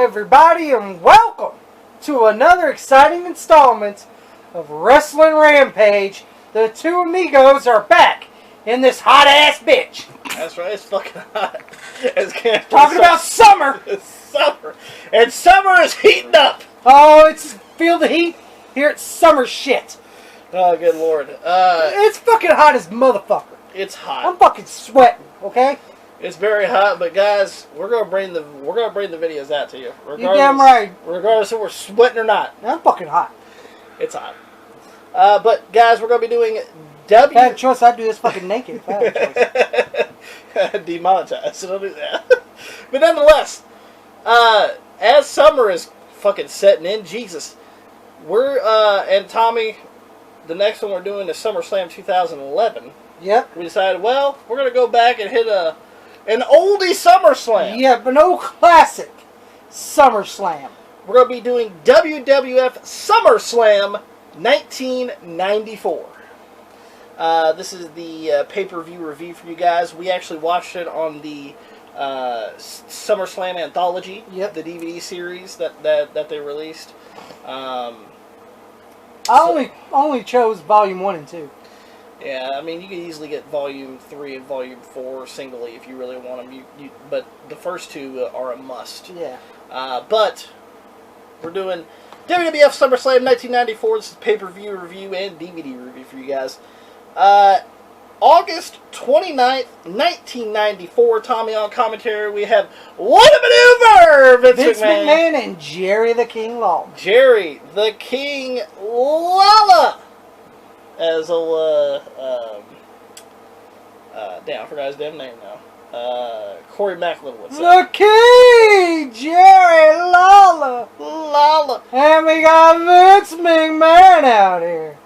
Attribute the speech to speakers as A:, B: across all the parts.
A: everybody, and welcome to another exciting installment of Wrestling Rampage. The two amigos are back in this hot-ass bitch.
B: That's right, it's fucking hot.
A: Talking about summer.
B: It's summer. And summer is heating up.
A: Oh, feel the heat? Here it's summer shit.
B: Oh, good lord.
A: It's fucking hot as motherfucker.
B: It's hot.
A: I'm fucking sweating, okay?
B: It's very hot, but guys, we're gonna bring the videos out to you.
A: You damn right.
B: Regardless if we're sweating or not.
A: I'm fucking hot.
B: It's hot. But guys, we're gonna be doing
A: If I had a choice, I'd do this fucking naked. If I had a choice.
B: Demonetized, so don't do that. But nonetheless, as summer is fucking setting in, Jesus, we're and Tommy, the next one we're doing is SummerSlam 2011.
A: Yep.
B: We decided, well, we're gonna go back and hit an oldie SummerSlam.
A: Yeah, but no classic SummerSlam.
B: We're going to be doing WWF Summerslam 1994. This is the pay-per-view review for you guys. We actually watched it on the SummerSlam Anthology, the DVD series that they released.
A: I only chose Volume 1 and 2.
B: Yeah, I mean, you could easily get Volume 3 and Volume 4 singly if you really want them. But the first two are a must.
A: Yeah.
B: But we're doing WWF Summerslam 1994. This is pay-per-view review and DVD review for you guys. August 29th, 1994. Tommy on commentary. We have What a Maneuver!
A: Vince McMahon and Jerry the King Lawler.
B: Jerry the King Lawler! As damn, I forgot his damn name now. Corey McLeod would say.
A: The King! Jerry Lawler!
B: Lawler!
A: And we got Vince McMahon out here.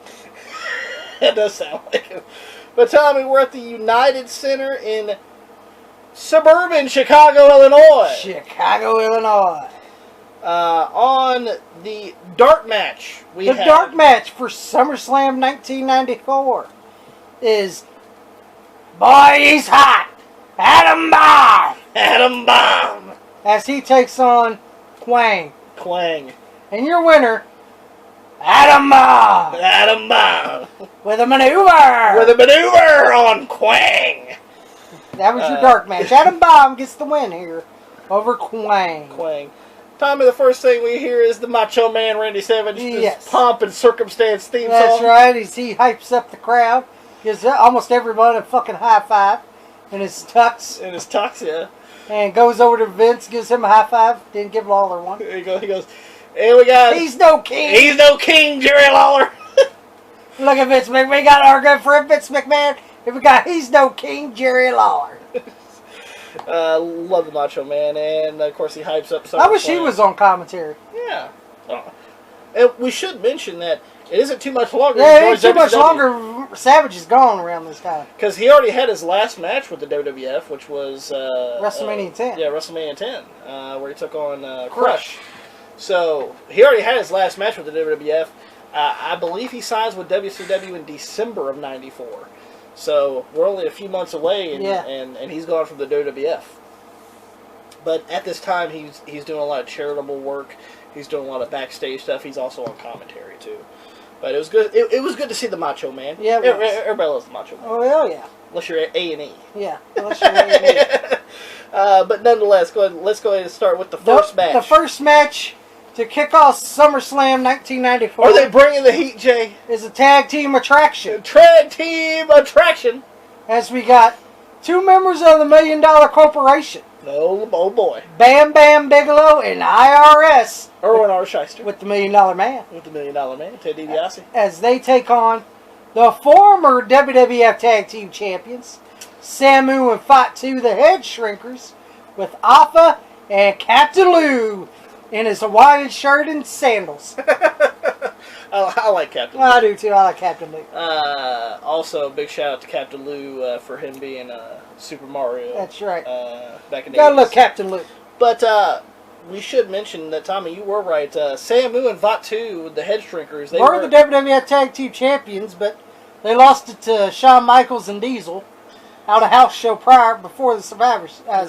B: That does sound like him. But Tommy, we're at the United Center in suburban Chicago, Illinois.
A: Chicago, Illinois.
B: On the dark match,
A: the dark match for SummerSlam 1994 is Boy, He's Hot! Adam Bomb!
B: Adam Bomb!
A: As he takes on Quang. And your winner, Adam Bomb!
B: Adam Bomb!
A: With a maneuver!
B: With a maneuver on Quang!
A: That was your dark match. Adam Bomb gets the win here over Quang.
B: Tommy, the first thing we hear is the Macho Man Randy Savage,
A: yes.
B: Pomp and Circumstance theme song.
A: That's right. He hypes up the crowd. Gives almost everybody a fucking high five in his tux.
B: Yeah.
A: And goes over to Vince, gives him a high five. Didn't give Lawler one.
B: He goes, hey, we got...
A: He's no king.
B: He's no king, Jerry Lawler.
A: Look at Vince McMahon. We got our good friend Vince McMahon. He's no king, Jerry Lawler.
B: Love the Macho Man, and of course he hypes up.
A: I wish he was on commentary.
B: Yeah. And we should mention that it isn't too much longer.
A: Yeah, it ain't too much longer. Savage is gone around this time.
B: Because he already had his last match with the WWF, which was
A: WrestleMania 10.
B: Yeah, WrestleMania 10, where he took on Crush. So he already had his last match with the WWF. I believe he signs with WCW in December of '94. So we're only a few months away, and he's gone from the WWF. But at this time, he's doing a lot of charitable work. He's doing a lot of backstage stuff. He's also on commentary too. But it was good. It was good to see the Macho Man.
A: Yeah,
B: everybody loves the Macho Man.
A: Oh hell yeah!
B: Unless you're A&E.
A: Yeah, unless you're A&E.
B: But nonetheless, let's go ahead and start with the first match.
A: The first match to kick off SummerSlam 1994.
B: Are they bringing the heat, Jay?
A: Is a tag team attraction. As we got two members of the $1 Million Corporation.
B: Oh boy.
A: Bam Bam Bigelow and IRS.
B: Erwin R. Shyster.
A: With the $1 Million Man.
B: With the $1 Million Man, Ted DiBiase.
A: As they take on the former WWF Tag Team Champions, Samu and Fatu, the Head Shrinkers, with Alpha and Captain Lou in his Hawaiian shirt and sandals.
B: I like Captain Lou.
A: I do too. I like Captain Lou.
B: Also, big shout out to Captain Lou for him being Super Mario.
A: That's right.
B: Back in the 80s.
A: Gotta look Captain Lou.
B: But we should mention that, Tommy, you were right. Samu and Fatu, the Head Shrinkers, they
A: were the WWF Tag Team Champions, but they lost it to Shawn Michaels and Diesel out of house show before the SummerSlam.
B: Yeah,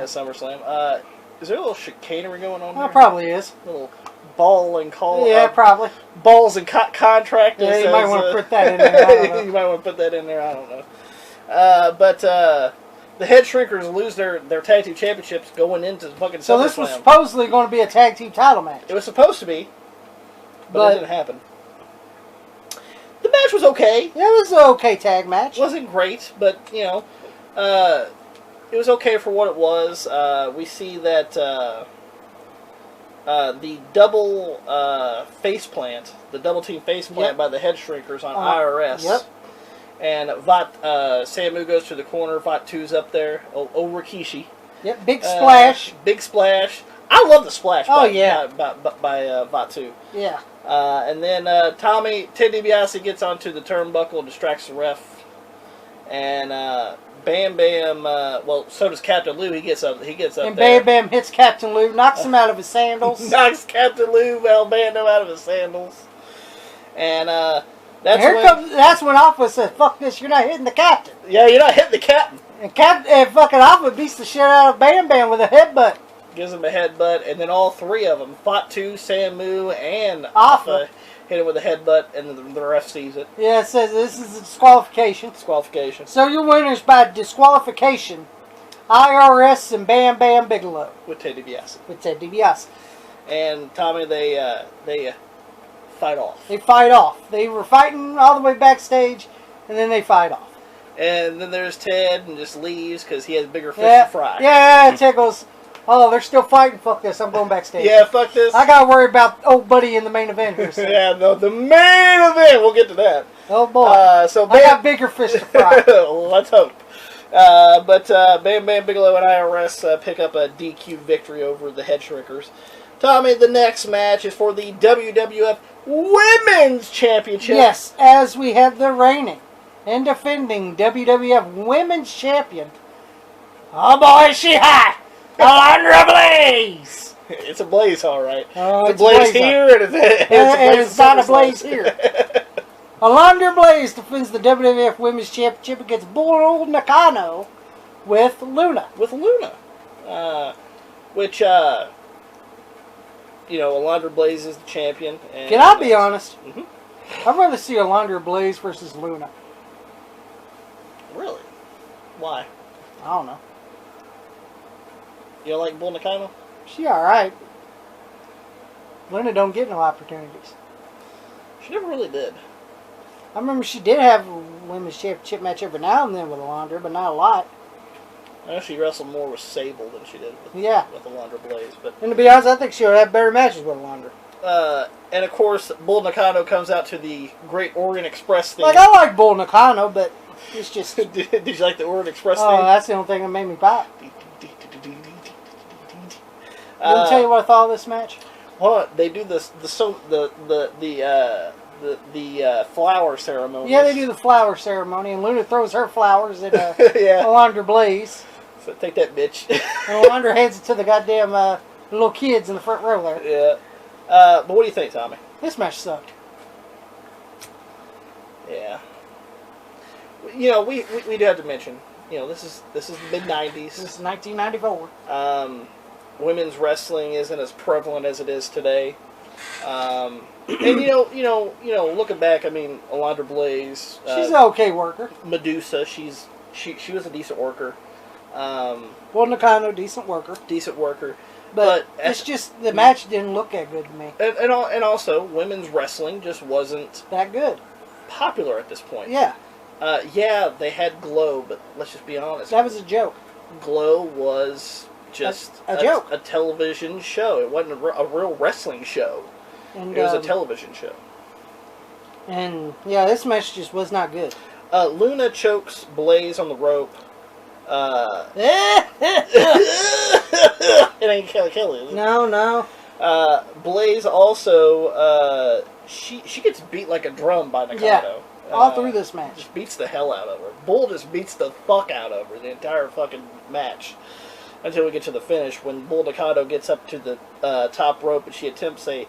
B: SummerSlam. Is there a little chicanery going on there?
A: Probably is.
B: A little ball and call.
A: Yeah, probably.
B: Balls and contract.
A: Yeah, you might want to put that in there. I don't know.
B: You might want to put that in there. I don't know. But the Head Shrinkers lose their tag team championships going into the fucking
A: So
B: SummerSlam.
A: this was supposedly going to be a tag team title match.
B: It was supposed to be, but it didn't happen. The match was okay.
A: Yeah, it was an okay tag match.
B: It wasn't great, but, you know, it was okay for what it was. We see that the double faceplant, the double team faceplant by the Head Shrinkers on IRS.
A: Yep.
B: And Samu goes to the corner. Vatu's up there. Rikishi.
A: Yep, big splash.
B: Big splash. I love the splash by Vatu.
A: Yeah.
B: And then Ted DiBiase gets onto the turnbuckle, distracts the ref, and Bam Bam. Well, so does Captain Lou. He gets up.
A: And Bam Bam hits Captain Lou, knocks him out of his sandals.
B: Knocks Captain Lou Albano out of his sandals. And
A: that's when Alpha said, "Fuck this! You're not hitting the captain."
B: Yeah, you're not hitting the captain.
A: And fucking Alpha beats the shit out of Bam Bam with a headbutt.
B: Gives him a headbutt, and then all three of them, Fatu, Samu, and Alpha, hit him with a headbutt, and then the ref sees it.
A: Yeah, it says this is a disqualification.
B: Disqualification.
A: So your winners by disqualification, IRS and Bam Bam Bigelow.
B: With Ted DiBiase. And Tommy, they fight off.
A: They fight off. They were fighting all the way backstage, and then they fight off.
B: And then there's Ted, and just leaves because he has bigger fish to fry.
A: Yeah, Ted goes, "Oh, they're still fighting. Fuck this. I'm going backstage."
B: Yeah, fuck this.
A: I gotta worry about old buddy in the main event here. So.
B: Yeah, the main event. We'll get to that.
A: Oh boy. I got bigger fish to fry.
B: Let's hope. But Bam Bam Bigelow and IRS pick up a DQ victory over the Head Shrinkers. Tommy, the next match is for the WWF Women's Championship.
A: Yes, as we have the reigning and defending WWF Women's Champion. Oh boy, is she hot! Alundra Blaze!
B: It's a blaze, all right.
A: It's
B: a blaze here, and
A: it's not a blaze here. Alundra Blaze defends the WWF Women's Championship against Bull Nakano with Luna.
B: Which, Alundra Blaze is the champion. And,
A: can I be honest? Mm-hmm. I'd rather see Alundra Blaze versus Luna.
B: Really? Why?
A: I don't know.
B: You don't like Bull Nakano?
A: She alright. Luna don't get no opportunities.
B: She never really did.
A: I remember she did have a women's championship match every now and then with Alundra, but not a lot.
B: I know she wrestled more with Sable than she did with Alundra Blaze.
A: And to be honest, I think she would have better matches with Alundra.
B: And of course, Bull Nakano comes out to the Great Orient Express theme.
A: Like, I like Bull Nakano, but it's just...
B: Did you like the Orient Express theme?
A: Oh, that's the only thing that made me pop. Let me tell you what I thought of this match.
B: Well, they do the flower ceremony.
A: Yeah, they do the flower ceremony, and Luna throws her flowers at Alundra Blaze.
B: So take that, bitch.
A: And Alundra hands it to the goddamn little kids in the front row there.
B: Yeah. But what do you think, Tommy?
A: This match sucked.
B: Yeah. We do have to mention. This is the mid-90s.
A: This is 1994.
B: Women's wrestling isn't as prevalent as it is today. And looking back, I mean, Alundra Blaze.
A: She's an okay worker.
B: Medusa, she was a decent worker.
A: Bull Nakano, decent worker. But it's just the match didn't look that good to me.
B: And also, women's wrestling just wasn't
A: that good.
B: Popular at this point.
A: Yeah.
B: They had Glow, but let's just be honest.
A: That was a joke.
B: Glow was just
A: a joke.
B: A television show. It wasn't a real wrestling show.
A: And,
B: it was a television show.
A: And, this match just was not good.
B: Luna chokes Blaze on the rope. It ain't Kelly, is it?
A: No.
B: Blaze also, she gets beat like a drum by Nakano.
A: Yeah, all through this match.
B: Just beats the hell out of her. Bull just beats the fuck out of her the entire fucking match. Until we get to the finish, when Bull Nakano gets up to the top rope and she attempts a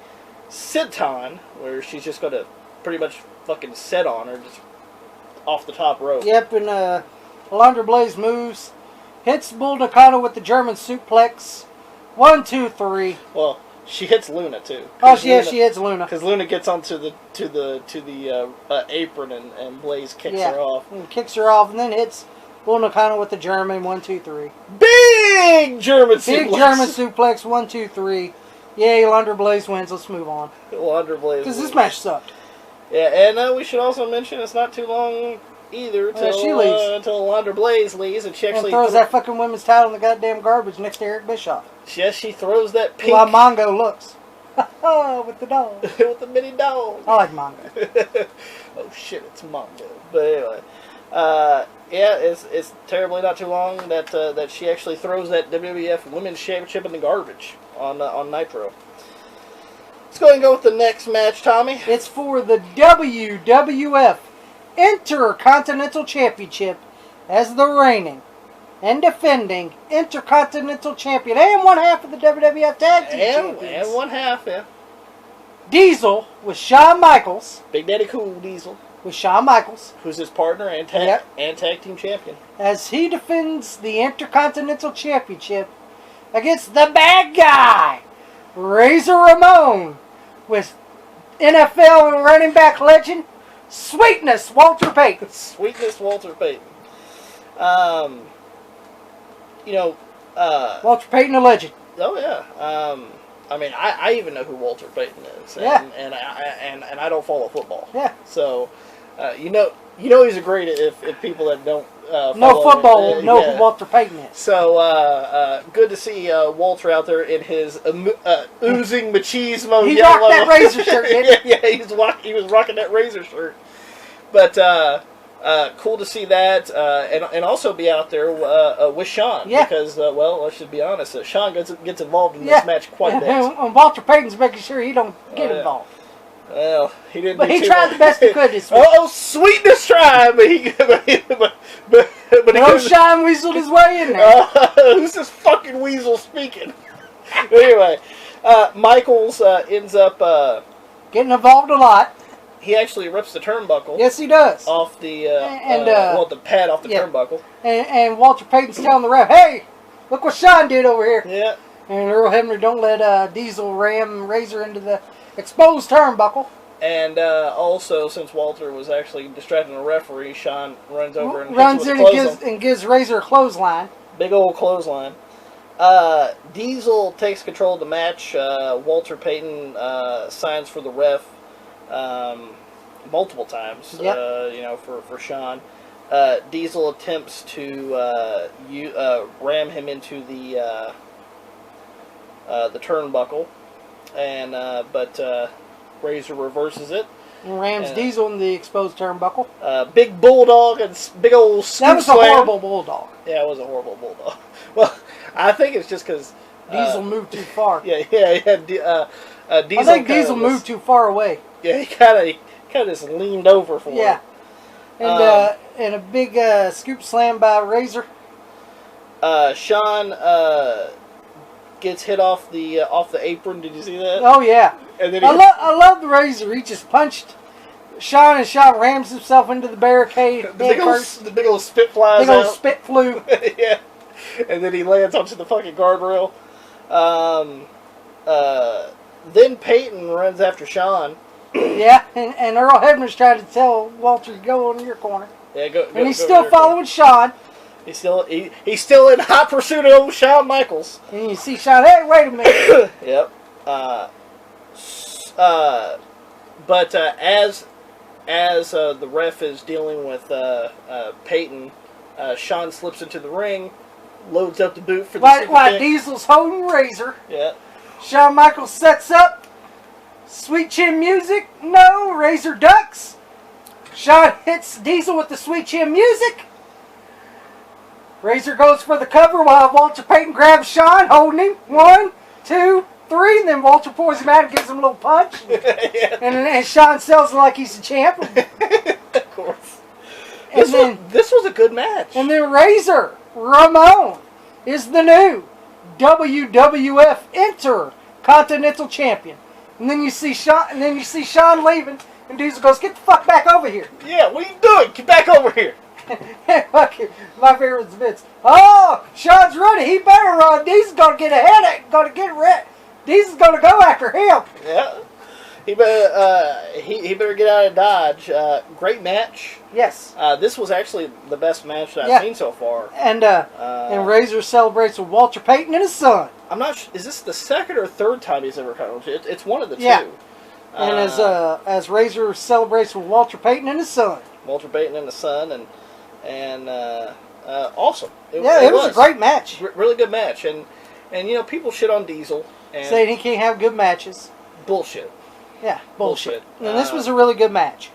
B: sit-on, where she's just going to pretty much fucking sit on her, just off the top rope.
A: Yep, and Alundra Blaze moves, hits Bull Nakano with the German suplex, 1, 2, 3.
B: Well, she hits Luna too.
A: Oh, yeah, she hits Luna.
B: Because Luna gets onto the apron and Blaze kicks her off.
A: And kicks her off and then hits Luna kind of with the German 1, 2, 3.
B: Big German suplex.
A: Big German suplex 1, 2, 3. Yay, Lunder Blaze wins. Let's move on.
B: Lunder Blaze.
A: Because this match sucked.
B: Yeah, and we should also mention it's not too long either until Lunder Blaze leaves, and she actually
A: throws that fucking women's title in the goddamn garbage next to Eric Bischoff.
B: Yes, she throws that pink.
A: While Mongo looks. With the dog.
B: With the mini dog.
A: I like Mongo.
B: Oh shit, it's Mongo. But anyway, yeah, it's terribly not too long that she actually throws that WWF Women's Championship in the garbage on Nitro. Let's go ahead and go with the next match, Tommy.
A: It's for the WWF Intercontinental Championship as the reigning and defending Intercontinental Champion and one half of the WWF Tag Team Champions.
B: And one half, yeah.
A: Diesel with Shawn Michaels.
B: Big Daddy Cool Diesel.
A: With Shawn Michaels.
B: Who's his partner and tag team champion. As
A: he defends the Intercontinental Championship against the bad guy, Razor Ramon, with NFL running back legend, Sweetness Walter Payton.
B: Sweetness Walter Payton.
A: Walter Payton, a legend.
B: Oh yeah. I mean, I even know who Walter Payton is. And I don't follow football.
A: Yeah.
B: So, you know he's a great if people that don't
A: know football know who Walter Payton is.
B: So good to see Walter out there in his oozing machismo
A: he
B: yellow.
A: Rocked that Razor shirt, didn't he?
B: Yeah, he was rocking that Razor shirt. But cool to see that, and also be out there with Shawn.
A: Yeah.
B: Because, let's just be honest, Shawn gets involved in this match quite a bit.
A: And Walter Payton's making sure he don't get involved.
B: Well, he didn't.
A: But he tried the best he could this week.
B: Sweetness tried, but
A: no, Shawn weaseled his way in there.
B: Who's this fucking weasel speaking? Anyway, Michaels ends up
A: getting involved a lot.
B: He actually rips the turnbuckle.
A: Yes, he does.
B: Off the the pad off the turnbuckle.
A: And Walter Payton's telling the ref, "Hey, look what Shawn did over here."
B: Yeah.
A: And Earl Hebner don't let Diesel ram Razor into the exposed turnbuckle.
B: And also, since Walter was actually distracting the referee, Shawn runs over and
A: runs in and gives Razor a clothesline.
B: Big old clothesline. Diesel takes control of the match. Walter Payton signs for the ref multiple times.
A: Yep.
B: For Shawn. Diesel attempts to ram him into the turnbuckle, and but Razor reverses it.
A: And rams Diesel in the exposed turnbuckle.
B: Big Bulldog and big old scoop
A: That was a horrible Bulldog.
B: Yeah, it was a horrible Bulldog. Well, I think it's just because
A: Diesel moved too far.
B: Diesel.
A: I think Diesel moved too far away.
B: Yeah, he kind of just leaned over for it.
A: Yeah. And a big scoop slam by Razor.
B: Shawn gets hit off the apron. Did you see that?
A: Oh yeah.
B: And then
A: I love the Razor. He just punched Shawn, and Shawn rams himself into the barricade.
B: The big old spit flies
A: out. Big old spit flew.
B: Yeah. And then he lands onto the fucking guardrail. Then Peyton runs after Shawn.
A: Yeah, and Earl Hebner's trying to tell Walter to go on your corner.
B: Yeah, go.
A: And he's still following Shawn.
B: He's still in hot pursuit of Shawn Michaels.
A: And you see Shawn. Hey, wait a minute.
B: Yep. But as the ref is dealing with Peyton, Shawn slips into the ring, loads up the boot for the
A: While Diesel's holding Razor.
B: Yeah.
A: Shawn Michaels sets up. Sweet chin music. No, Razor ducks. Shawn hits Diesel with the sweet chin music. Razor goes for the cover while Walter Payton grabs Shawn, holding him. 1, 2, 3, and then Walter pours him out and gives him a little punch.
B: Yeah.
A: And Shawn sells it like he's a champ.
B: Of course. This was a good match.
A: And then Razor Ramon is the new WWF Intercontinental Champion. And then you see Shawn leaving, and Diesel goes, "Get the fuck back over here."
B: Yeah, what are you doing? Get back over here.
A: Fucking, my favorite is Vince. Oh, Sean's running. He better run. Diesel's gonna get ahead. Gonna get red. Diesel's gonna go after him.
B: Yeah. He better get out of Dodge. Great match.
A: Yes.
B: This was actually the best match that I've seen so far.
A: And Razor celebrates with Walter Payton and his son.
B: I'm not sure, is this the second or third time he's ever come? It's one of the
A: Yeah.
B: two.
A: And as Razor celebrates with Walter Payton and his son.
B: Walter Payton and the son, and awesome. It
A: was a great match.
B: Really good match, and you know, people shit on Diesel and
A: saying he can't have good matches.
B: Bullshit.
A: Yeah, bullshit. And this was
B: a
A: a really good match.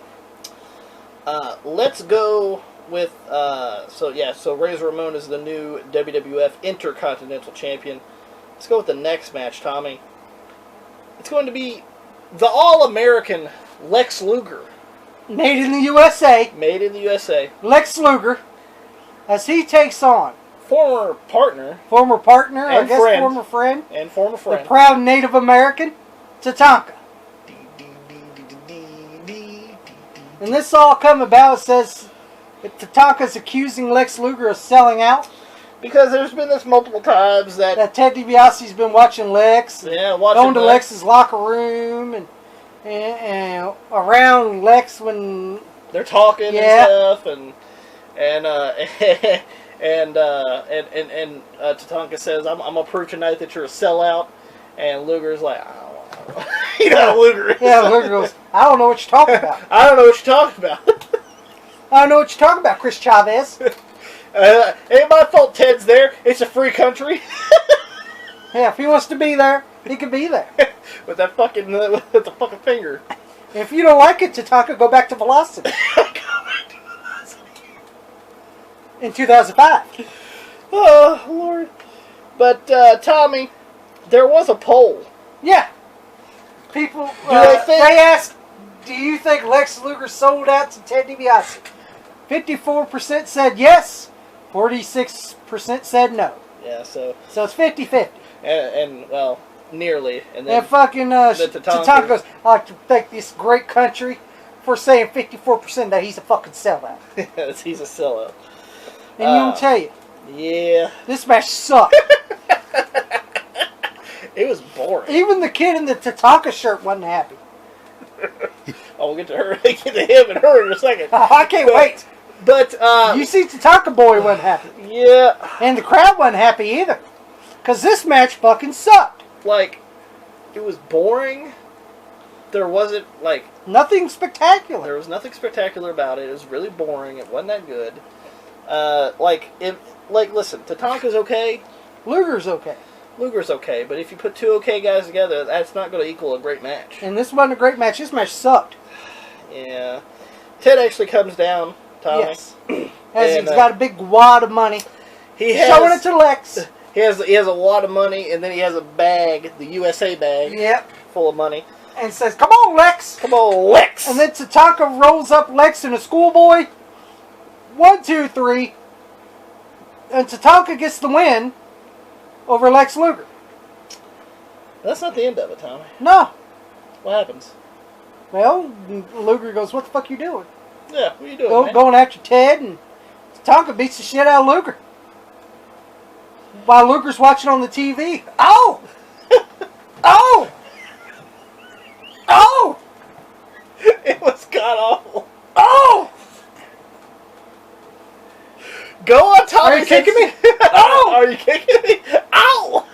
B: let's go with so Razor Ramon is the new WWF Intercontinental Champion. Let's go with the next match, Tommy. It's going to be the All-American Lex Luger.
A: Made in the USA.
B: Made in the USA.
A: Lex Luger, as he takes on
B: Former partner.
A: former partner, I
B: And
A: guess
B: friend.
A: former friend,
B: And former
A: the
B: friend.
A: proud Native American, Tatanka. And this all come about, it says that Tatanka's accusing Lex Luger of selling out.
B: Because there's been this multiple times that
A: Ted DiBiase's been watching Lex.
B: watching
A: Going to Lex's locker room and around Lex when
B: they're talking and stuff, and Tatanka says, "I'm gonna prove tonight that you're a sellout," and Luger's like, "I don't know." You know how Luger is.
A: Yeah, Luger goes, "I don't know what you're talking about.
B: I don't know what you're talking about."
A: I don't know what you're talking about, Chris Chavez."
B: Ain't my fault Ted's there. It's a free country.
A: Yeah, if he wants to be there, he can be there.
B: with that fucking with the fucking finger.
A: If you don't like it, Tatanka, go back to Velocity. In 2005.
B: Oh Lord! But Tommy, there was a poll.
A: Yeah. People,
B: they
A: asked, do you think Lex Luger sold out to Ted DiBiase? 54% said yes, 46% said no.
B: Yeah, so
A: it's 50-50.
B: and well, nearly. And then
A: And fucking Tatanka goes, I like to thank this great country for saying 54% that he's a fucking sellout.
B: he's a sellout.
A: And you don't tell you,
B: Yeah.
A: this match sucked.
B: It was boring.
A: Even the kid in the Tatanka shirt wasn't happy.
B: We'll get to her, get to him and her in a second.
A: I can't wait.
B: But
A: You see, Tatanka boy wasn't happy.
B: Yeah.
A: And the crowd wasn't happy either. Because this match fucking sucked.
B: Like, it was boring. There wasn't, like...
A: Nothing spectacular.
B: There was nothing spectacular about it. It was really boring. It wasn't that good. Listen, Tatanka's okay.
A: Luger's okay.
B: Luger's okay. But if you put two okay guys together, that's not going to equal a great match.
A: And this wasn't a great match. This match sucked.
B: Yeah. Ted actually comes down, Tommy.
A: Yes. He's got a big wad of money. Showing it to Lex.
B: He has a wad of money, and then he has a bag, the USA bag,
A: Yep.
B: full of money.
A: And says, "Come on, Lex."
B: Come on, Lex.
A: And then Tatanka rolls up Lex in a schoolboy. 1, 2, 3. And Tatanka gets the win over Lex Luger.
B: That's not the end of it, Tommy.
A: No.
B: What happens?
A: Well, Luger goes, "What the fuck you doing?"
B: Yeah, what are you doing, man?
A: Going after Ted, and Tatanka beats the shit out of Luger. While Luger's watching on the TV. Oh! Oh! Oh!
B: It was god-awful.
A: Oh!
B: Go on, Tommy.
A: Are you kicking me?
B: Oh! Are you kicking me? Ow!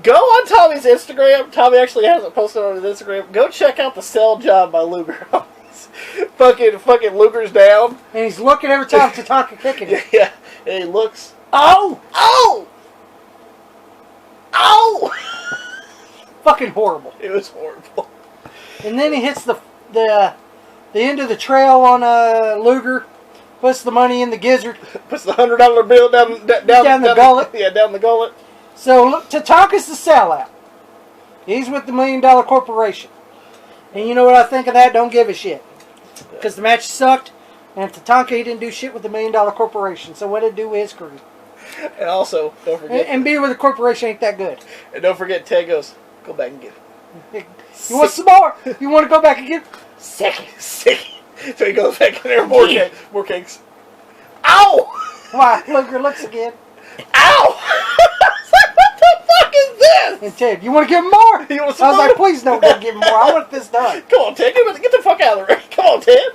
B: Go on Tommy's Instagram. Tommy actually has it posted on his Instagram. Go check out the sell job by Luger. fucking Luger's down.
A: And he's looking every time Tatanka kicking him.
B: Yeah, and he looks.
A: Oh!
B: Oh! Oh!
A: Fucking horrible.
B: It was horrible.
A: And then he hits the end of the trail on Luger. Puts the money in the gizzard.
B: Puts the $100 bill down
A: the gullet.
B: Yeah, down the gullet.
A: So look, Tatanka's the sellout. He's with the $1 Million Corporation. And you know what I think of that? Don't give a shit. Because the match sucked. And Tatanka, he didn't do shit with the $1 Million Corporation. So what did it do with his career?
B: And also, don't forget.
A: And being with a corporation ain't that good.
B: And don't forget, Ted goes, go back and get it.
A: You want some more? You want to go back and get it?
B: Sick. So he goes back in there, more cakes. Ow!
A: Why? Luger looks again.
B: Ow! I was like, what the fuck is this?
A: And Ted, you want to give him more?
B: You want
A: I
B: some
A: was
B: more?
A: like, please don't give him more. I want this done.
B: Come on, Ted. Get the fuck out of the ring. Come on, Ted.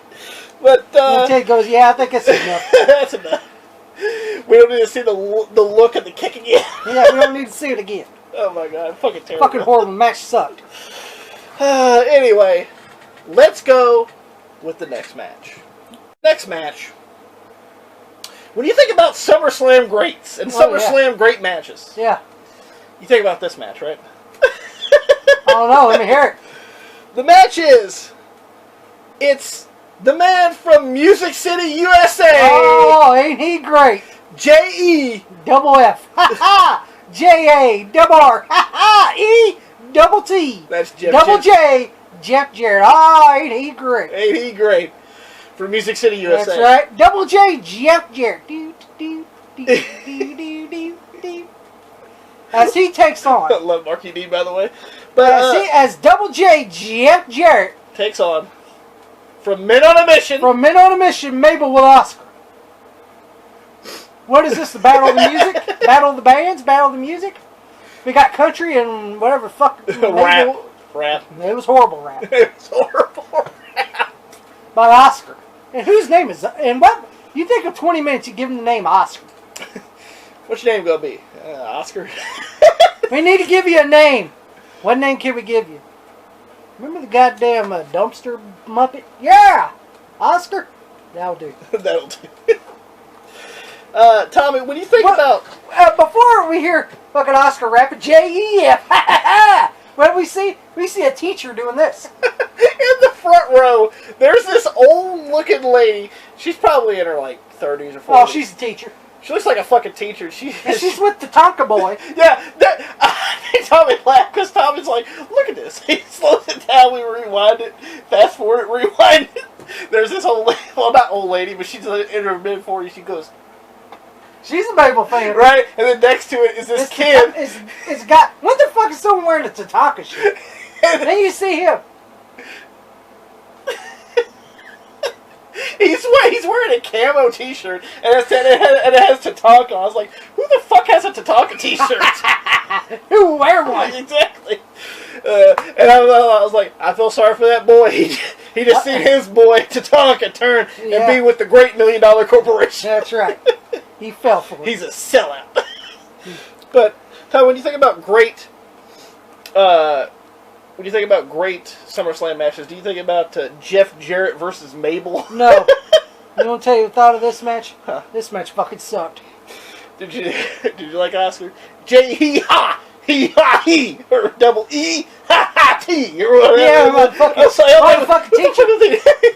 B: But,
A: And Ted goes, yeah, I think that's enough.
B: that's enough. We don't need to see the look of the kick again.
A: Yeah, we don't need to see it again.
B: Oh my god, fucking terrible.
A: Fucking horrible. Match sucked.
B: Anyway, let's go with the next match. Next match. When you think about SummerSlam greats and SummerSlam great matches,
A: Yeah.
B: you think about this match, right?
A: I don't know. Let me hear it.
B: The match is, it's the man from Music City, USA.
A: Oh, ain't he great?
B: J.E.
A: Double F. Ha ha. J.A. Double R. Ha ha. E. Double T.
B: That's Jeff.
A: Double J. Jeff Jarrett. Oh, ain't he great?
B: Ain't he great? From Music City, USA.
A: That's right. Double J. Jeff Jarrett. Do, do, do, do, do, do, do. As he takes on.
B: I love Marky D, by the way. But
A: as Double J. Jeff Jarrett
B: takes on, from Men on a Mission.
A: from Men on a Mission, Mabel with Oscar. What is this? The Battle of the Music? Battle of the Bands? Battle of the Music? We got country and whatever fuck.
B: Rap.
A: It was horrible rap.
B: It was horrible rap.
A: By Oscar. And whose name is that? And what? You think of 20 minutes, you give him the name Oscar.
B: What's your name gonna be? Oscar?
A: We need to give you a name. What name can we give you? Remember the goddamn dumpster Muppet? Yeah! Oscar? That'll do.
B: That'll do. Tommy, when you think about...
A: before we hear fucking Oscar rapping, J-E-F, what do we see? We see a teacher doing this.
B: In the front row, there's this old-looking lady. She's probably in her, 30s or 40s.
A: Oh, she's a teacher.
B: She looks like a fucking teacher.
A: And she's with the Tonka boy.
B: Yeah, Tommy laughed because Tommy's like, look at this. He slows it down, we rewind it, fast forward it, rewind it. There's this old lady, well, not old lady, but she's in her mid-40s. She goes...
A: She's a Mabel fan.
B: Right? And then next to it is this kid.
A: It's got... What the fuck is someone wearing a Tatanka shirt? And then you see him.
B: He's wearing a camo t-shirt, and it has Tatanka. I was like, who the fuck has a Tatanka t-shirt?
A: Who wear one?
B: Exactly. And I was like, I feel sorry for that boy. He just seen his boy Tatanka turn and be with the great $1 million corporation.
A: That's right. He fell for it.
B: He's a sellout. But Tom, when you think about great, SummerSlam matches, do you think about Jeff Jarrett versus Mabel?
A: No. You want to tell you the thought of this match?
B: Huh.
A: This match fucking sucked.
B: Did you like Oscar? J-E-Ha! He-ha-he! Or double E-ha-ha-T! Or whatever.
A: Yeah, motherfucking teacher.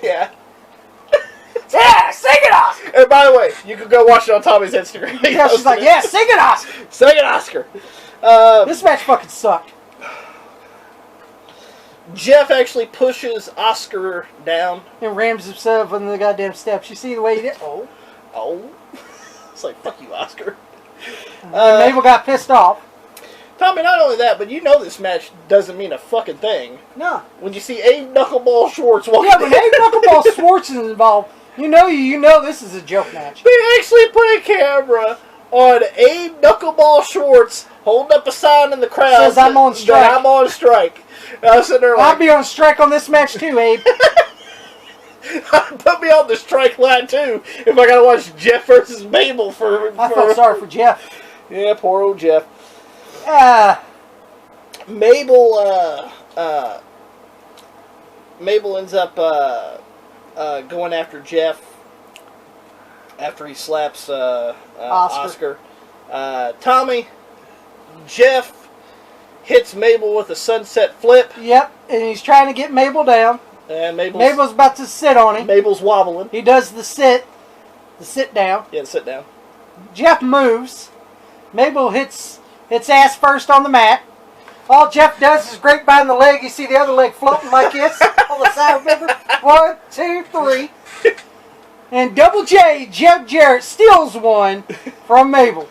B: Yeah.
A: Yeah, sing it, Oscar!
B: And by the way, you can go watch it on Tommy's Instagram.
A: Yeah, she's like, yeah, sing it, Oscar!
B: Sing it, Oscar!
A: This match fucking sucked.
B: Jeff actually pushes Oscar down.
A: And rams himself on the goddamn steps. You see the way he did?
B: Oh. It's like, fuck you, Oscar.
A: Mabel got pissed off.
B: Tommy, not only that, but you know this match doesn't mean a fucking thing.
A: No.
B: When you see Abe Knuckleball Schwartz walking
A: Yeah, when Abe Knuckleball Schwartz is involved, you know this is a joke match.
B: They actually put a camera on Abe Knuckleball Schwartz holding up a sign in the crowd.
A: Says, I'm on strike.
B: I'm on strike. And I was sitting there like...
A: I'll be on strike on this match too, Abe.
B: Put me on the strike line too if I gotta watch Jeff versus Mabel for...
A: I felt sorry for Jeff.
B: Yeah, poor old Jeff. Mabel ends up going after Jeff after he slaps Oscar. Tommy, Jeff hits Mabel with a sunset flip.
A: Yep, and he's trying to get Mabel down.
B: And
A: Mabel's about to sit on him.
B: Mabel's wobbling.
A: He does the sit down.
B: Yeah, the sit down.
A: Jeff moves. Mabel hits ass first on the mat. All Jeff does is grapevine the leg. You see the other leg floating like this on the side. Remember? 1, 2, 3. And Double J, Jeff Jarrett, steals one from Mabel.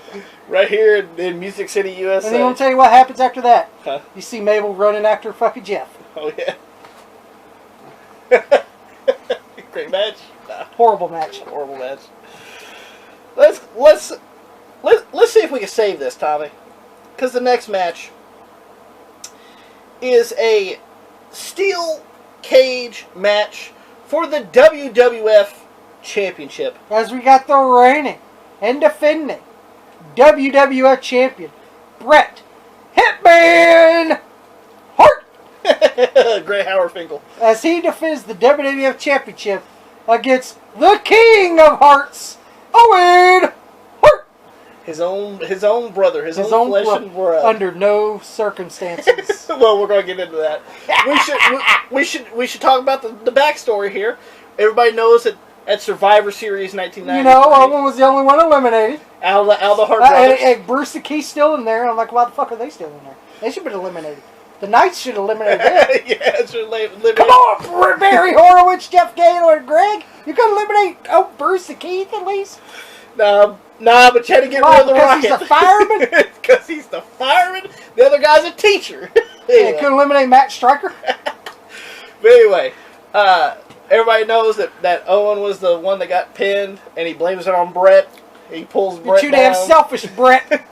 B: Right here in Music City, USA.
A: And I'm going to tell you what happens after that.
B: Huh?
A: You see Mabel running after fucking Jeff.
B: Oh, yeah. Great match? Nah.
A: Horrible match.
B: Horrible match. let's see if we can save this, Tommy. Because the next match is a steel cage match for the WWF Championship.
A: As we got the reigning and defending WWF Champion, Bret Hitman Hart.
B: Great Howard Finkel.
A: As he defends the WWF Championship against the King of Hearts, Owen Hart.
B: His own brother, his own flesh and blood.
A: Under no circumstances.
B: Well, we're going to get into that. We should talk about the backstory here. Everybody knows that at Survivor Series 1990,
A: Owen was the only one eliminated.
B: Al the Hart brothers.
A: And Bruce the Key's still in there. I'm like, why the fuck are they still in there? They should have been eliminated. The Knights should have eliminated them.
B: Yeah, should eliminate.
A: Come on, Barry Horowitz, Jeff Gaylor, and Greg. You could eliminate Bruce the Keith at least.
B: Nah, but you had to get rid of the Rocket.
A: Because he's the fireman?
B: Because he's the fireman. The other guy's a teacher.
A: Yeah, could eliminate Matt Stryker.
B: But anyway, everybody knows that Owen was the one that got pinned, and he blames it on Bret. He pulls Bret
A: You're too
B: down.
A: damn selfish, Bret.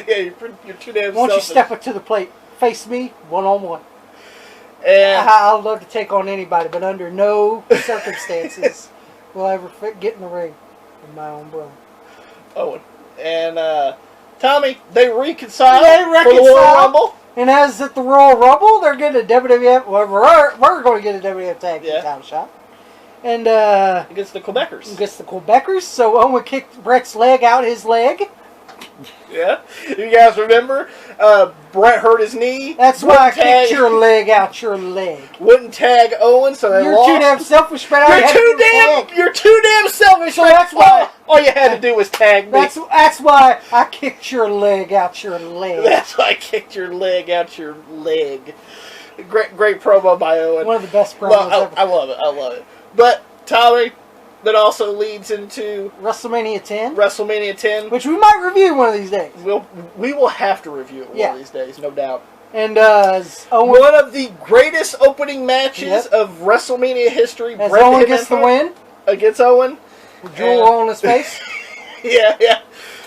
B: Yeah, you're too damn selfish.
A: Why don't you step up to the plate? Face me, one-on-one.
B: And
A: I'd love to take on anybody, but under no circumstances will I ever get in the ring with my own brother.
B: Owen. And Tommy, they reconcile
A: They
B: for the Royal Rumble.
A: And as at the Royal Rumble, they're getting a WWF. Well, we're going to get a WWF Tag Team title shot. And
B: against the Quebecers.
A: Against the Quebecers. So Owen kicked Bret's leg out his leg.
B: Yeah. You guys remember? Bret hurt his knee.
A: That's why I kicked your leg out your leg.
B: Wouldn't tag Owen, so they
A: You're
B: lost.
A: too damn selfish, Bret.
B: You're too damn selfish.
A: So that's why
B: all you had to do was tag me.
A: That's why I kicked your leg out your leg.
B: That's why I kicked your leg out your leg. Great promo by Owen.
A: One of the best promos ever.
B: I love it. But Tommy, that also leads into
A: WrestleMania 10.
B: WrestleMania 10,
A: which we might review one of these days.
B: We will have to review it one of these days, no doubt.
A: And Owen,
B: one of the greatest opening matches of WrestleMania history.
A: As
B: Bret
A: Owen gets the win
B: against Owen,
A: with drool on his face.
B: yeah,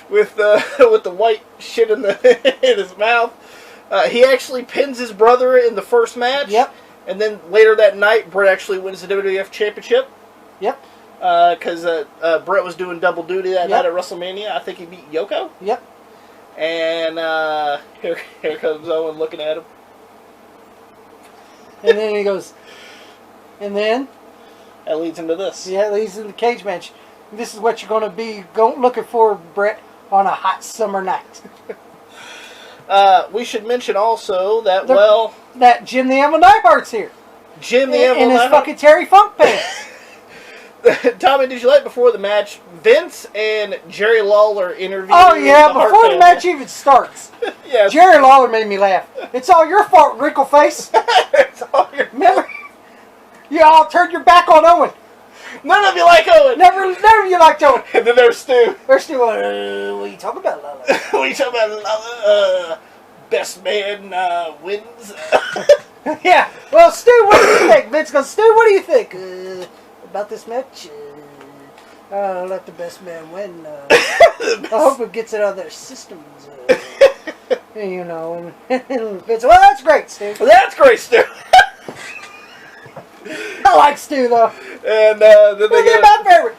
B: with the white shit in his mouth. He actually pins his brother in the first match.
A: Yep.
B: And then later that night, Bret actually wins the WWF Championship.
A: Yep.
B: Because Bret was doing double duty that night at WrestleMania. I think he beat Yoko.
A: Yep.
B: And here comes Owen looking at him.
A: And then he goes, and then?
B: That leads into this.
A: Yeah, it leads into the cage match. This is what you're going to be looking for, Bret, on a hot summer night.
B: We should mention also that,
A: that Jim the Anvil Neidhart's here.
B: Jim the Anvil
A: in his fucking Terry Funk pants.
B: Tommy, did you like before the match, Vince and Jerry Lawler interviewed?
A: Oh yeah, before the match even starts.
B: Yes.
A: Jerry Lawler made me laugh. It's all your fault, wrinkle face.
B: It's all your
A: Remember? You all turned your back on Owen.
B: None of you like Owen.
A: Never you liked Owen.
B: And then there's Stu.
A: There's Stu. What are you talking about, Lawler?
B: What are you talking about, Lawler? Best man wins.
A: Yeah. Well, Stu, what do you think? Vince goes, Stu, what do you think about this match? I'll let the best man win. I hope it gets it out of their systems. You know. Vince, well, that's great, Stu.
B: That's great, Stu.
A: I like Stu, though.
B: And then they
A: get my favorite.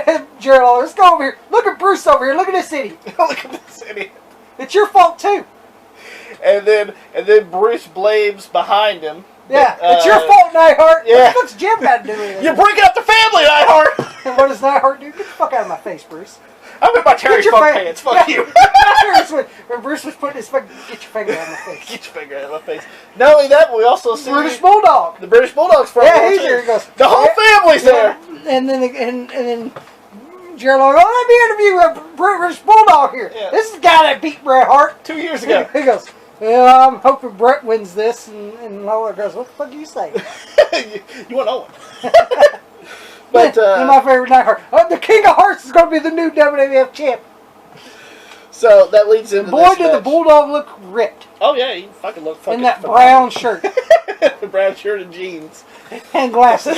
A: Hey, Gerald, let's go over here. Look at Bruce over here. Look at this idiot.
B: Look at this idiot.
A: It's your fault, too.
B: And then Bruce blames behind him.
A: Yeah, it's your fault, Neidhart.
B: Yeah.
A: What's Jim got to do with it?
B: You break up the family, Neidhart.
A: And what does Neidhart do? Get the fuck out of my face, Bruce.
B: I'm in my Terry Funk pants. Fuck you.
A: When Bruce was putting his finger, get your finger out of my face.
B: Get your finger out of my face. Not only that, but we also see
A: British Bulldog.
B: The British Bulldog's from
A: Yeah, he's here. He goes.
B: The whole family's there.
A: And then Gerald goes, let me interview a British Bulldog here. Yeah. This is the guy that beat Bret Hart
B: 2 years ago.
A: He goes, well, I'm hoping Bret wins this. And Lawler goes, what the fuck do you say?
B: You want Owen. But
A: my favorite Neidhart. The King of Hearts is going to be the new WWF champ.
B: So that leads into
A: boy, did the Bulldog look ripped.
B: Oh yeah, he fucking looked fucking.
A: In that brown shirt.
B: The brown shirt and jeans.
A: And glasses.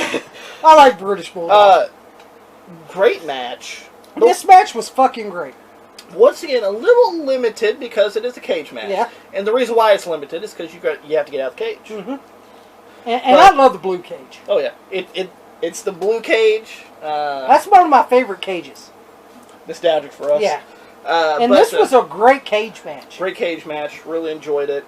A: I like British Bulldog.
B: Great match.
A: This match was fucking great.
B: Once again, a little limited because it is a cage match.
A: Yeah.
B: And the reason why it's limited is because you have to get out of the cage.
A: Mm-hmm. And I love the blue cage.
B: Oh yeah, it's the blue cage.
A: That's one of my favorite cages.
B: Nostalgic for us.
A: Yeah. And this was a great cage match.
B: Great cage match. Really enjoyed it.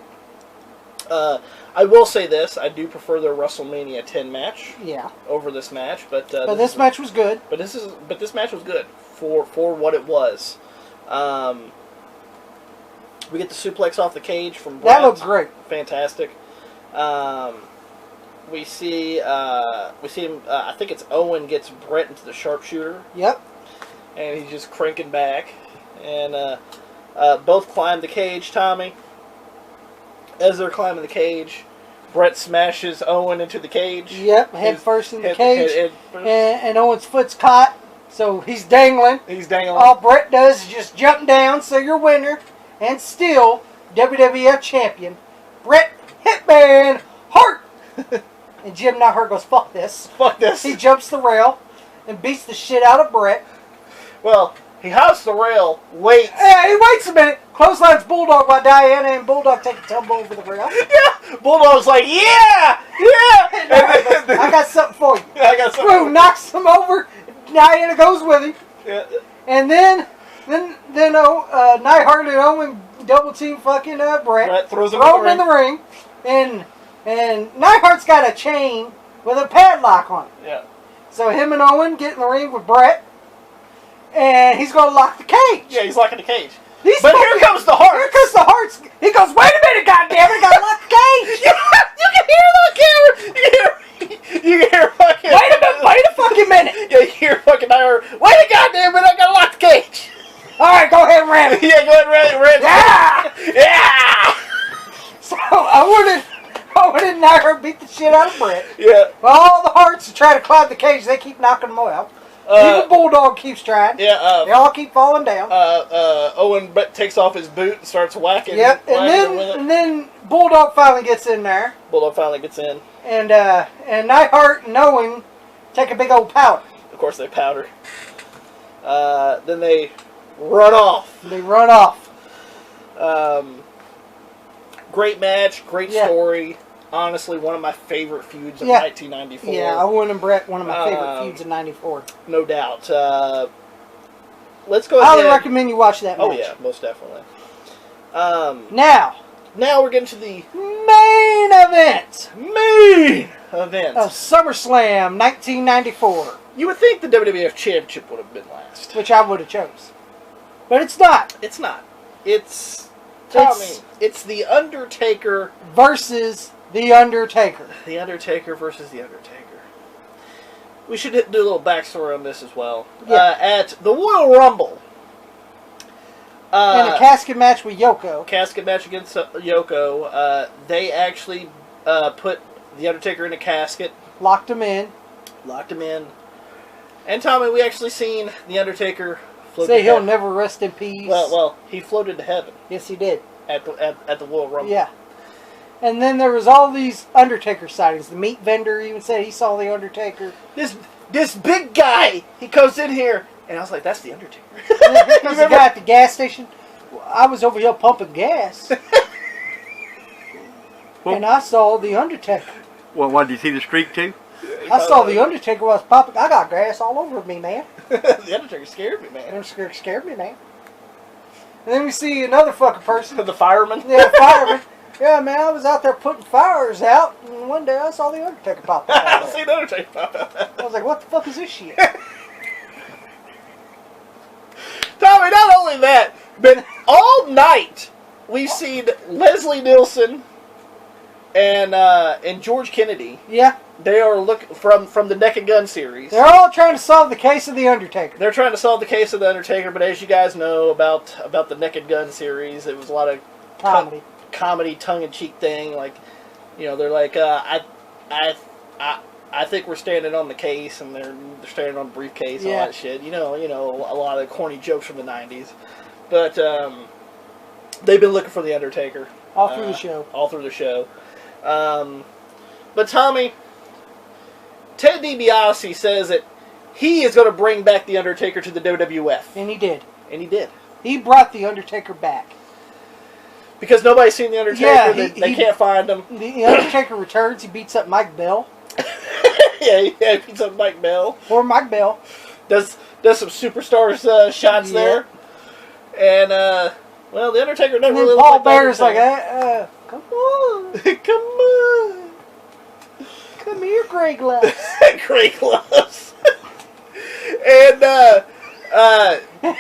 B: I will say this: I do prefer their WrestleMania 10 match.
A: Yeah.
B: Over this match, but
A: this match was good.
B: But this match was good for what it was. We get the suplex off the cage from Brett.
A: That looked great.
B: Fantastic. We see him. I think it's Owen gets Brett into the sharpshooter.
A: Yep.
B: And he's just cranking back, and both climb the cage. Tommy. As they're climbing the cage, Brett smashes Owen into the cage.
A: Yep, head first in the cage, and Owen's foot's caught, so he's dangling. All Brett does is just jump down, so you're winner, and still WWF champion, Bret Hitman Hart. And Jim Neidhart goes, fuck this.
B: Fuck this.
A: He jumps the rail and beats the shit out of Brett.
B: Well, he hops the rail, waits.
A: Yeah, he waits a minute. Clotheslines Bulldog by Diana, and Bulldog take a tumble over the rail.
B: Yeah, Bulldog's like, yeah.
A: I got something for you.
B: Yeah, I got something.
A: Boom, knocks him over. Diana goes with him.
B: Yeah.
A: And then Neidhart and Owen double team fucking Brett.
B: Brett throws him
A: in the ring. And Neidhart's got a chain with a padlock on it.
B: Yeah.
A: So him and Owen get in the ring with Brett. And he's going to lock the cage.
B: Yeah, he's locking the cage.
A: But here comes the Hearts. Here comes the Hearts. He goes, wait a minute, goddammit, I got to lock the cage.
B: You can hear the camera. You can hear fucking.
A: Wait a fucking minute.
B: Yeah, you hear fucking Neidhart. Wait a goddamn minute, I got to lock the cage.
A: All right, go ahead and ram it.
B: Yeah, go ahead and ram it. Yeah. Yeah.
A: So Owen and Neidhart beat the shit out of Brett.
B: Yeah.
A: Well, all the Hearts try to climb the cage. They keep knocking them out. Even Bulldog keeps trying.
B: Yeah.
A: They all keep falling down.
B: Owen takes off his boot and starts whacking.
A: Yep. And then Bulldog finally gets in there.
B: Bulldog finally gets in.
A: And Neidhart and Owen take a big old powder.
B: Of course, they powder. Then they run off. Great match. Great story. Honestly, one of my favorite feuds of 1994.
A: Yeah, Owen and Brett, one of my favorite feuds of 94.
B: No doubt. Let's go ahead.
A: I highly recommend you watch that match.
B: Oh, yeah, most definitely.
A: Now
B: we're getting to the
A: main event.
B: Of
A: SummerSlam 1994.
B: You would think the WWF Championship would have been last.
A: Which I would have chose. But it's not.
B: It's not. It's The Undertaker
A: versus The Undertaker.
B: The Undertaker versus The Undertaker. We should do a little backstory on this as well.
A: Yeah.
B: At the Royal Rumble.
A: In a casket match with Yoko.
B: Casket match against Yoko. They actually put The Undertaker in a casket.
A: Locked him in.
B: And Tommy, we actually seen The Undertaker float
A: Say he'll never rest in peace.
B: Well, he floated to heaven.
A: Yes, he did.
B: At the Royal Rumble.
A: Yeah. And then there was all these Undertaker sightings. The meat vendor even said he saw the Undertaker.
B: This big guy, he comes in here, and I was like, that's the Undertaker.
A: And then here comes the guy at the gas station. I was over here pumping gas. And I saw the Undertaker.
C: Well, what, did you see the streak too?
A: I saw the Undertaker while I was popping. I got gas all over me, man.
B: The Undertaker scared me, man.
A: Undertaker scared me, man. And then we see another fucking person.
B: The fireman?
A: Yeah, fireman. Yeah, man, I was out there putting fires out, and one day I saw the Undertaker pop up.
B: I seen the Undertaker pop up.
A: I was like, what the fuck is this shit?
B: Tommy, not only that, but all night we've seen Leslie Nielsen and George Kennedy.
A: Yeah.
B: They are looking from the Neck and Gun series.
A: They're all trying to solve the case of the Undertaker.
B: They're trying to solve the case of the Undertaker, but as you guys know about the Neck and Gun series, it was a lot of comedy, tongue-in-cheek thing. Like, you know, they're like, I think we're standing on the case, and they're standing on the briefcase and all that shit. You know, a lot of corny jokes from the '90s. But they've been looking for the Undertaker
A: all through the show. But
B: Tommy, Ted DiBiase says that he is going to bring back The Undertaker to the WWF.
A: And he did.
B: And he did.
A: He brought The Undertaker back.
B: Because nobody's seen The Undertaker,
A: Yeah,
B: they can't find him.
A: The Undertaker returns, he beats up Mike Bell.
B: Yeah, he beats up Mike Bell.
A: Or Mike Bell.
B: Does some superstars shots there. And, well, The Undertaker never really
A: Paul
B: looked like
A: Bear's
B: The Undertaker.
A: like, come on.
B: Come on.
A: Come here, Grey Gloves.
B: Grey Gloves. And,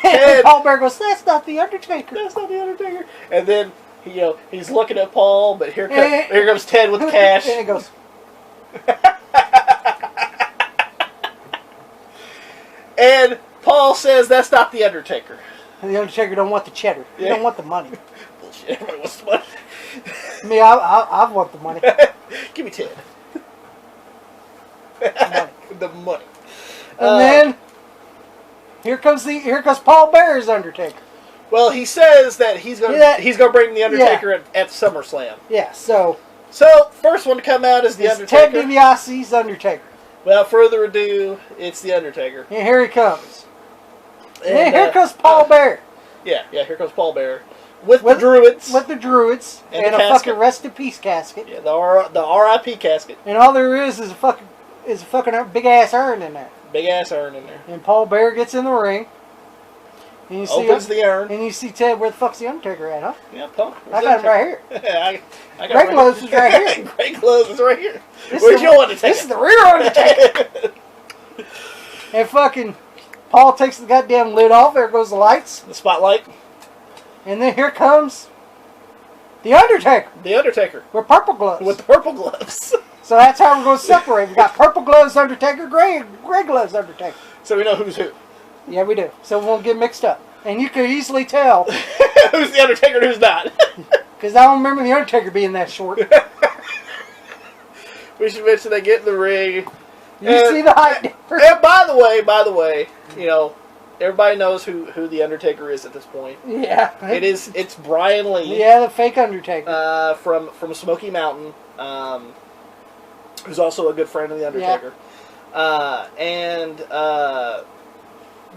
B: Ted,
A: Paul Bear goes, that's not The Undertaker.
B: that's not The Undertaker. And then, he's looking at Paul, but here comes Ted with cash.
A: And he goes,
B: and Paul says that's not The Undertaker.
A: The Undertaker don't want the cheddar. He don't want the money.
B: Bullshit. Everybody wants the money.
A: Me, I want the money.
B: Give me 10.
A: Money.
B: The money.
A: And then here comes Paul Bear's Undertaker.
B: Well, he says that he's gonna bring the Undertaker at SummerSlam.
A: Yeah. So
B: first one to come out is the
A: it's
B: Undertaker.
A: Ted DiBiase's Undertaker.
B: Without further ado, it's the Undertaker.
A: And here he comes. And
B: And
A: here comes Paul Bear.
B: Yeah, here comes Paul Bear with the Druids.
A: With the Druids
B: And
A: and
B: the
A: a
B: casket.
A: fucking rest in peace casket.
B: Yeah, the R.I.P. casket.
A: And all there is a fucking big ass urn in there.
B: Big ass urn in there.
A: And Paul Bear gets in the ring. And you see
B: Opens the urn.
A: And you see Ted, where the fuck's the Undertaker at, huh?
B: Yeah, Paul.
A: I got him right here.
B: I got
A: Grey Gloves is right here.
B: Grey Gloves is right here.
A: This
B: Where'd
A: is
B: you want to take
A: This
B: it?
A: is the rear Undertaker. And fucking Paul takes the goddamn lid off. There goes the lights.
B: The spotlight.
A: And then here comes the Undertaker
B: The Undertaker.
A: with purple gloves.
B: With the purple gloves.
A: So that's how we're going to separate. We got purple gloves Undertaker, gray gloves Undertaker.
B: So we know who's who.
A: Yeah, we do. So we won't get mixed up. And you can easily tell,
B: Who's the Undertaker and who's not.
A: because I don't remember the Undertaker being that short.
B: We should mention they get in the ring.
A: You see the height difference?
B: And by the way, everybody knows who the Undertaker is at this point.
A: Yeah.
B: It's Brian Lee.
A: Yeah, the fake Undertaker.
B: From Smoky Mountain, who's also a good friend of the Undertaker.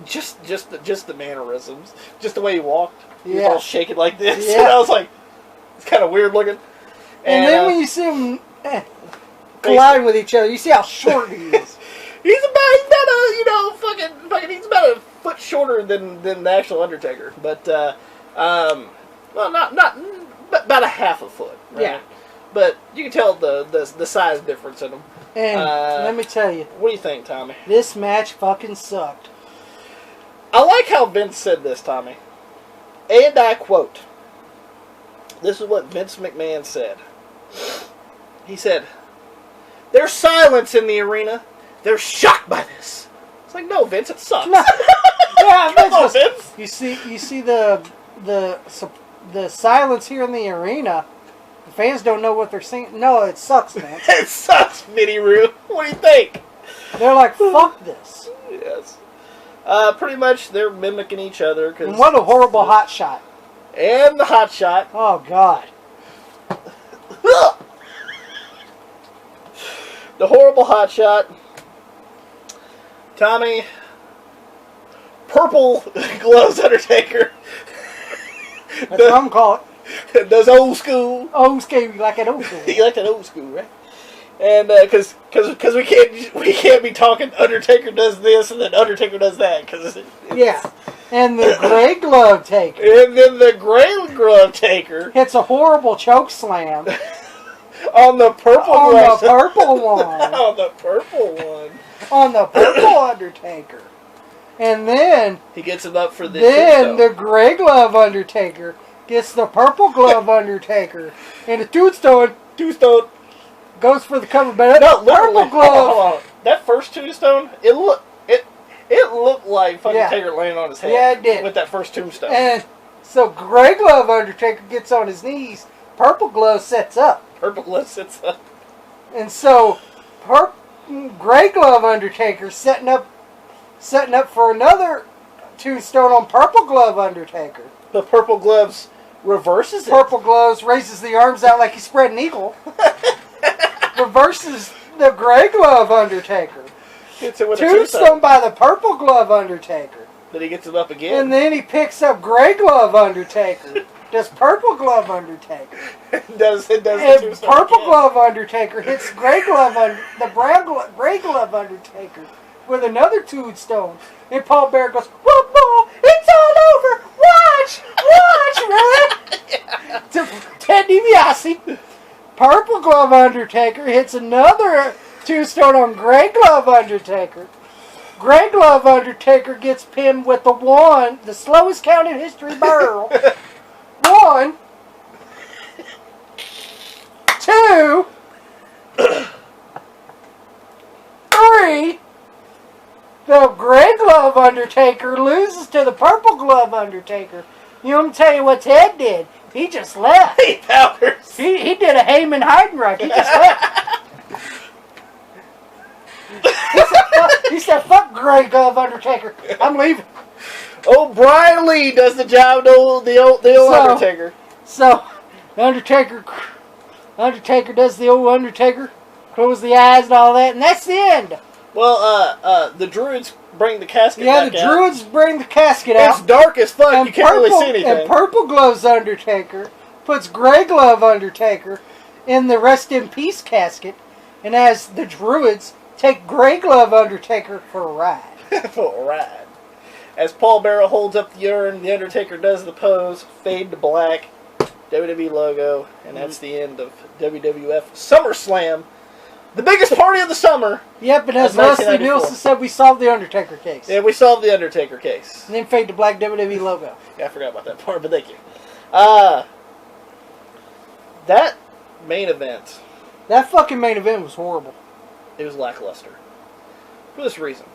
B: Just the mannerisms, just the way he walked. He was all shaking like this.
A: Yeah.
B: And I was like, it's kind of weird looking.
A: And then when you see them collide with each other, you see how short he is.
B: he's about a foot shorter than the actual Undertaker, but well, not about a half a foot. Right?
A: Yeah.
B: But you can tell the size difference in them.
A: And let me tell you,
B: What do you think, Tommy?
A: this match fucking sucked.
B: I like how Vince said this, Tommy. And I quote, this is what Vince McMahon said. He said, "There's silence in the arena. They're shocked by this." It's like, no, Vince, it sucks.
A: No. Yeah,
B: Come on, Vince.
A: You see the silence here in the arena. The fans don't know what they're saying. No, it sucks, man.
B: It sucks, Vinny Roo. What do you think?
A: They're like, fuck this.
B: Yes. Pretty much they're mimicking each other.
A: And what a horrible hot shot.
B: And the hot shot.
A: Oh, God.
B: The horrible hot shot. Tommy. Purple gloves Undertaker.
A: That's what I'm calling it.
B: Does old school.
A: Old school, you like that old school.
B: You like that old school, right? And because we can't be talking Undertaker does this and then Undertaker does that
A: Yeah. And the Grey Glove Taker
B: and then the Grey Glove Taker
A: hits a horrible choke slam
B: on the purple
A: on the purple one.
B: on the purple one.
A: On the purple Undertaker. And then
B: He gets him up for the
A: the Grey Glove Undertaker gets the purple glove Undertaker. And the tombstone goes for the cover, but
B: No,
A: purple
B: literally.
A: glove.
B: Hold on. That first tombstone, it looked like fucking Taker laying on his head.
A: Yeah, it did.
B: With that first tombstone.
A: And so Grey Glove Undertaker gets on his knees. Purple Glove sets up.
B: Purple glove sits up.
A: And so Grey Glove Undertaker setting up for another tombstone on Purple Glove Undertaker.
B: The purple gloves reverses it.
A: Purple Gloves raises the arms out like he's spread an eagle. Reverses the Grey Glove Undertaker.
B: Hits it with a
A: Tombstone by the Purple Glove Undertaker.
B: Then he gets him up again.
A: And then he picks up Gray Glove Undertaker. Does Purple Glove Undertaker.
B: does the
A: And
B: Tombstone
A: Purple
B: again.
A: Glove Undertaker hits Gray Glove Gray Glove Undertaker with another Tombstone. And Paul Bearer goes, "One more, it's all over. Watch, really?" To Ted DiBiase. Purple Glove Undertaker hits another Tombstone on Gray Glove Undertaker. Gray Glove Undertaker gets pinned with the slowest count in history barrel. 1, 2, 3. The Gray Glove Undertaker loses to the Purple Glove Undertaker. You know, I'm tell you what Ted did. He just left.
B: He powers.
A: He did a Heyman Heidenreich. He just left. He said, "Fuck Gray Glove Undertaker. I'm leaving."
B: Oh, Brian Lee does the job, the old Undertaker.
A: So, the Undertaker does the old Undertaker, close the eyes and all that, and that's the end.
B: Well, the Druids bring the casket
A: Yeah,
B: back
A: the
B: out.
A: Druids bring the casket
B: It's
A: out.
B: dark as fuck. You can't really see anything.
A: And Purple Glove's Undertaker puts Gray Glove Undertaker in the Rest in Peace casket, and as the Druids take Gray Glove Undertaker for a ride.
B: For a ride. As Paul Bearer holds up the urn, the Undertaker does the pose, fade to black, WWE logo, and that's the end of WWF Summerslam, the biggest party of the summer.
A: Yep, and as
B: Of
A: Leslie
B: 1994.
A: Nielsen said, we solved the Undertaker case.
B: Yeah, we solved the Undertaker case.
A: And then fade to black WWE logo.
B: Yeah, I forgot about that part, but thank you. That main event,
A: That fucking main event was horrible.
B: it was lackluster. For this reason.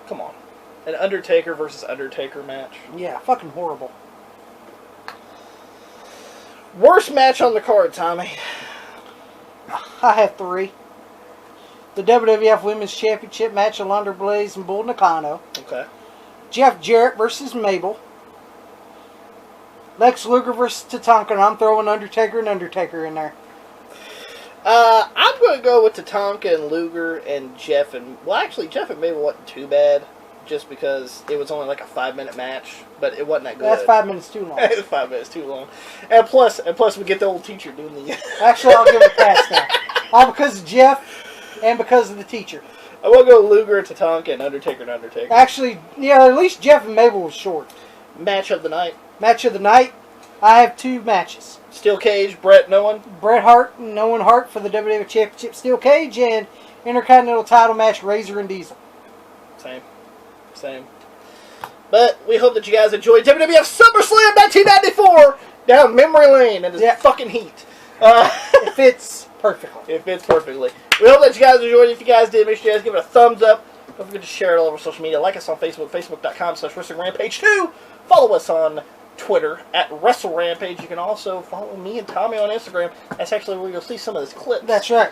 B: Come on. An Undertaker versus Undertaker match.
A: Yeah, fucking horrible.
B: Worst match on the card, Tommy.
A: I have 3. The WWF Women's Championship match, Alundra Blaze and Bull Nakano.
B: Okay.
A: Jeff Jarrett versus Mabel. Lex Luger versus Tatanka, and I'm throwing Undertaker and Undertaker in there.
B: I'm going to go with Tatanka and Luger and Jeff and... Well, actually, Jeff and Mabel wasn't too bad, just because it was only like a 5-minute match, but it wasn't that good.
A: That's 5 minutes too long.
B: It was 5 minutes too long. And plus we get the old teacher doing the...
A: Actually, I'll give it a pass now. All because of Jeff and because of the teacher.
B: I will go Luger and Tatanka and Undertaker and Undertaker.
A: Actually, yeah, at least Jeff and Mabel was short.
B: Match of the night.
A: Match of the night, I have 2 matches.
B: Steel Cage, Bret, no one.
A: Bret Hart and Owen Hart for the WWF Championship Steel Cage, and Intercontinental title match, Razor and Diesel.
B: Same. But we hope that you guys enjoyed WWF Summerslam 1994 down memory lane in this fucking heat.
A: It fits perfectly.
B: It fits perfectly. We hope that you guys enjoyed it. If you guys did, make sure you guys give it a thumbs up. Don't forget to share it all over social media. Like us on Facebook, facebook.com/WrestlingRampage2. Follow us on Twitter at WrestleRampage. You can also follow me and Tommy on Instagram. That's actually where you'll see some of these clips.
A: That's right.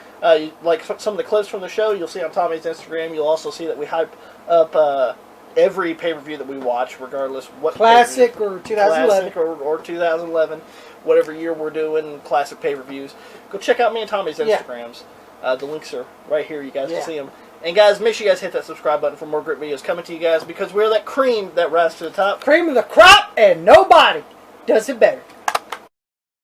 B: Like some of the clips from the show, you'll see on Tommy's Instagram. You'll also see that we hype up every pay-per-view that we watch, regardless what
A: Classic or 2011.
B: Classic or 2011, whatever year we're doing classic pay-per-views. Go check out me and Tommy's Instagrams. The links are right here. You guys can see them. And guys, make sure you guys hit that subscribe button for more great videos coming to you guys, because we're that cream that rises to the top.
A: Cream of the crop, and nobody does it better.